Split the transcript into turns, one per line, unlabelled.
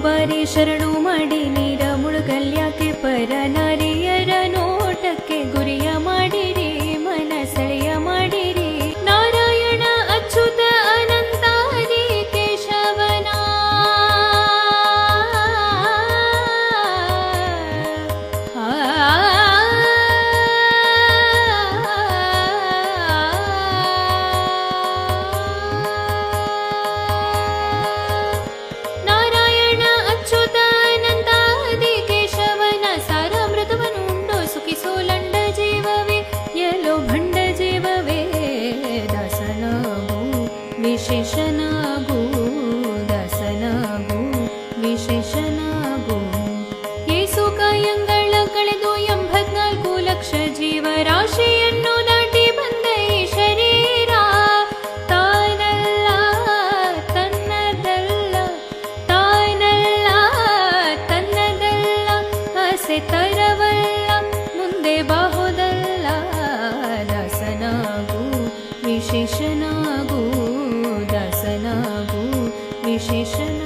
ಬಾರಿ ಶರಣು ಮಾಡಿ ನೀರ ಮುಳುಗಲ್ಯಾಕೆ ಪರ ನಾರಿಯರ ನೋಟಕ್ಕೆ ಗುರಿಯ ಮಾಡಿರಿ ಮನ ಸೆಳೆಯ ಮಾಡಿರಿ ನಾರಾಯಣ ಅಚ್ಯುತ ಅನಂತಾದಿ ಕೇಶವನ ವಿಶೇಷನಾಗು ದಾಸನಾಗು ವಿಶೇಷನಾಗು ಯೇಸು ಕಾಯಂಗಳ ಕಳೆದು 84 ಲಕ್ಷ ಜೀವರಾಶಿಯನ್ನು ದಾಟಿ ಬಂದ ಈ ಶರೀರ ತಾನಲ್ಲ ತನ್ನದಲ್ಲ ತಾನಲ್ಲ ತನ್ನದಲ್ಲ ಆಸೆ ತರವಲ್ಲ ಮುಂದೆ ಬಾಹುದಲ್ಲ ದಾಸನಾಗು ವಿಶೇಷನಾಗು ದಾಸನಾಗು ವಿಶೇಷನ